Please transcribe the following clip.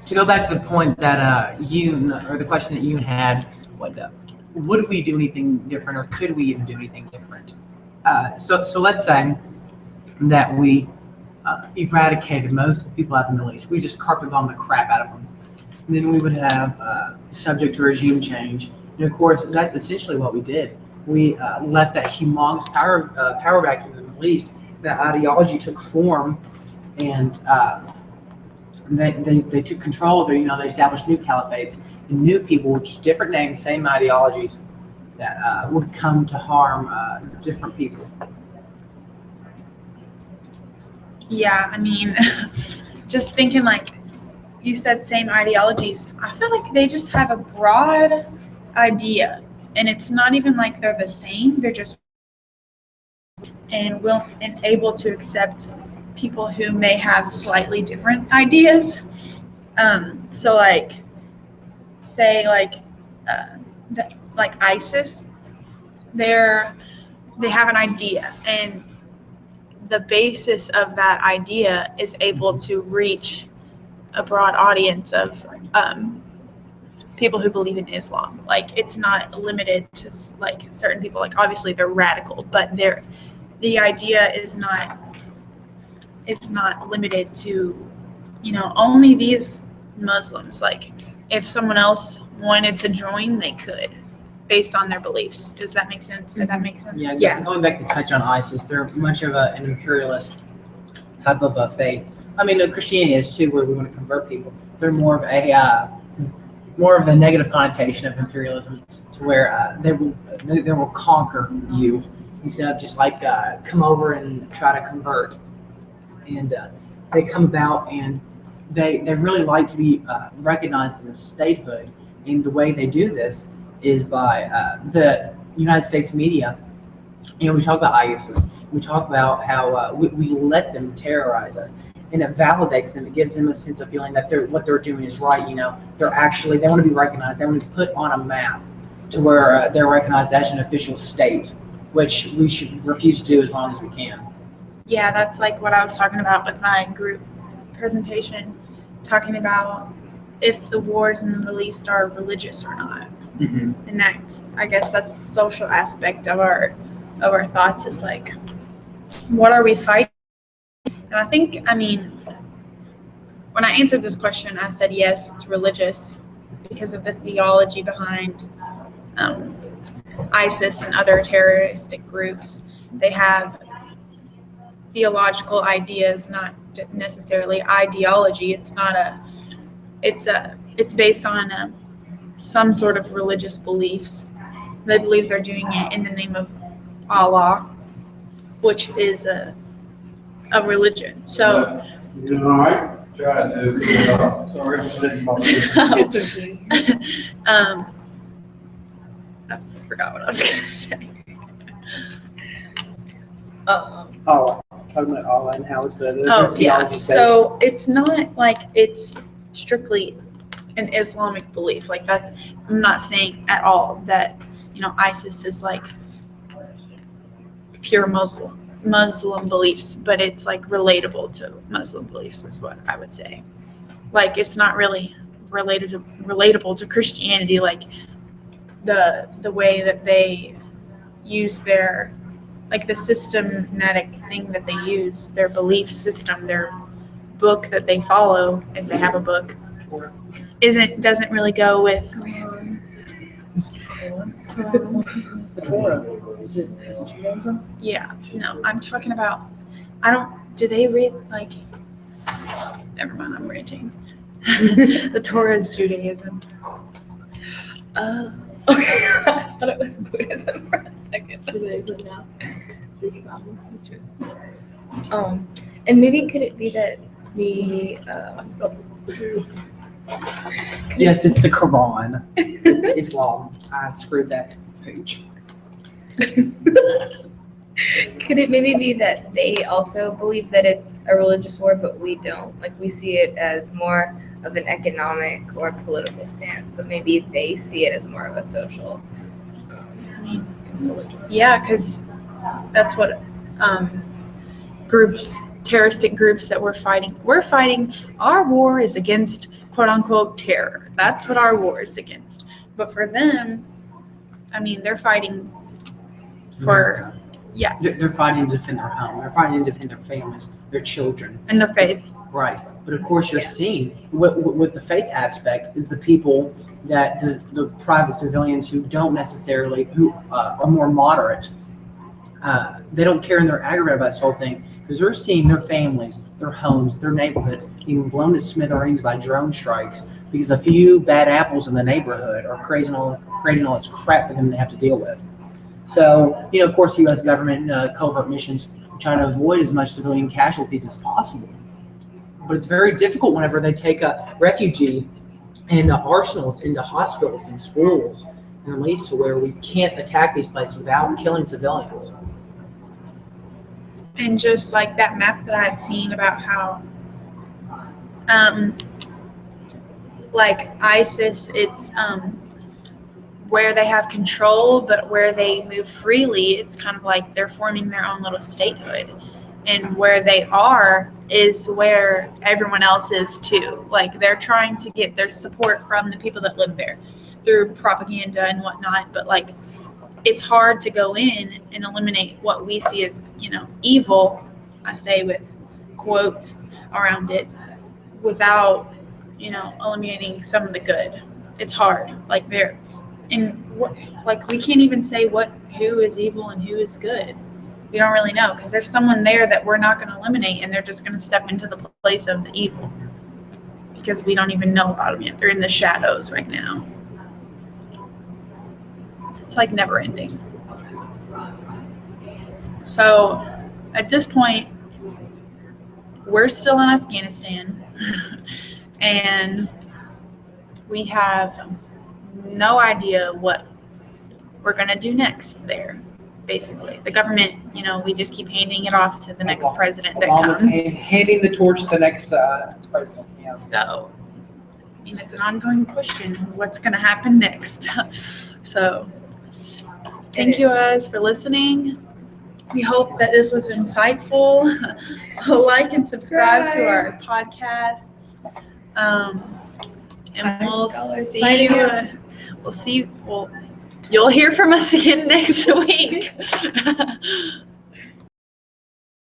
To go back to the point that or the question that you had, would we do anything different, or could we even do anything different? So let's say that we eradicated most of the people out in the Middle East. We just carpet bombed the crap out of them. And then we would have subject to regime change. And of course, that's essentially what we did. We let that humongous power vacuum in the Middle East, that ideology took form, and they took control of it. They established new caliphates and new people, which different names, same ideologies, that would come to harm different people. Yeah, I mean, just thinking like you said, same ideologies. I feel like they just have a broad idea, and it's not even like they're the same. They're just and able to accept people who may have slightly different ideas. So like, say like ISIS, they have an idea, and the basis of that idea is able to reach a broad audience of people who believe in Islam. Like, it's not limited to like certain people. Like, obviously they're radical, but the idea is not. It's not limited to, only these Muslims. Like, if someone else wanted to join, they could, based on their beliefs. Does that make sense? Did that make sense? Yeah. Going back to touch on ISIS, they're much of an imperialist type of faith. I mean, Christianity is too, where we want to convert people. They're more of a negative connotation of imperialism, to where they will conquer you instead of just like come over and try to convert. And they come about, and they really like to be recognized as statehood. And the way they do this is by the United States media. We talk about ISIS. We talk about how we let them terrorize us, and it validates them. It gives them a sense of feeling that what they're doing is right. They want to be recognized. They want to be put on a map to where they're recognized as an official state, which we should refuse to do as long as we can. Yeah, that's like what I was talking about with my group presentation, talking about if the wars in the Middle East are religious or not. Mm-hmm. And I guess that's the social aspect of our thoughts, is like, what are we fighting? And I think, when I answered this question, I said yes, it's religious because of the theology behind ISIS and other terroristic groups. They have theological ideas, not necessarily ideology. It's based on some sort of religious beliefs. They believe they're doing it in the name of Allah, which is a religion. So you all right? Try to. Sorry, it's okay. I forgot what I was gonna say. Talking about Allah and how it's So it's not like it's strictly an Islamic belief like that. I'm not saying at all that ISIS is like pure Muslim beliefs, but it's like relatable to Muslim beliefs is what I would say. Like, it's not really relatable to Christianity, like the way that they use their, like, the systematic thing that they use, their belief system, their book that they follow, if they have a book, doesn't really go with the Torah. Is it Judaism? Yeah, no, I'm talking about, do they read, like, never mind, I'm ranting. The Torah is Judaism. Okay. I thought it was Buddhism for a second. And maybe could it be that Yes, it's the Quran. It's Islam. I screwed that page. Could it maybe be that they also believe that it's a religious war, but we don't? Like, we see it as more of an economic or political stance, but maybe they see it as more of a social. Yeah, because that's what groups terroristic groups that we're fighting. We're fighting, our war is against quote unquote terror. That's what our war is against. But for them, I mean, they're fighting for, yeah, They're fighting to defend their home. They're fighting to defend their families, their children. and their faith. Right. But of course, you're seeing with the faith aspect is the people that the private civilians who don't necessarily, who are more moderate, they don't care and they're aggravated by this whole thing because they're seeing their families, their homes, their neighborhoods being blown to smithereens by drone strikes because a few bad apples in the neighborhood are creating all this crap for them to have to deal with. So, you know, of course, the U.S. government covert missions trying to avoid as much civilian casualties as possible. But it's very difficult whenever they take a refugee and arsenals into hospitals and schools and leads to where we can't attack these places without killing civilians. And just like that map that I've seen about how, like ISIS, it's where they have control, but where they move freely, it's kind of like they're forming their own little statehood. And where they are is where everyone else is too. Like they're trying to get their support from the people that live there through propaganda and whatnot. But like, it's hard to go in and eliminate what we see as, you know, evil, I say with quotes around it, without, you know, eliminating some of the good. It's hard. Like there, and like we can't even say who is evil and who is good. We don't really know because there's someone there that we're not going to eliminate, and they're just going to step into the place of the evil because we don't even know about them yet. They're in the shadows right now. It's like never ending. So at this point, we're still in Afghanistan and we have no idea what we're going to do next there. Basically, the government, you know, we just keep handing it off to the next president that Obama's comes. handing the torch to the next president. Yeah. So, I mean, it's an ongoing question. What's going to happen next? So, thank you guys for listening. We hope that this was insightful. Like and subscribe to our podcasts. And we'll see you. You'll hear from us again next week.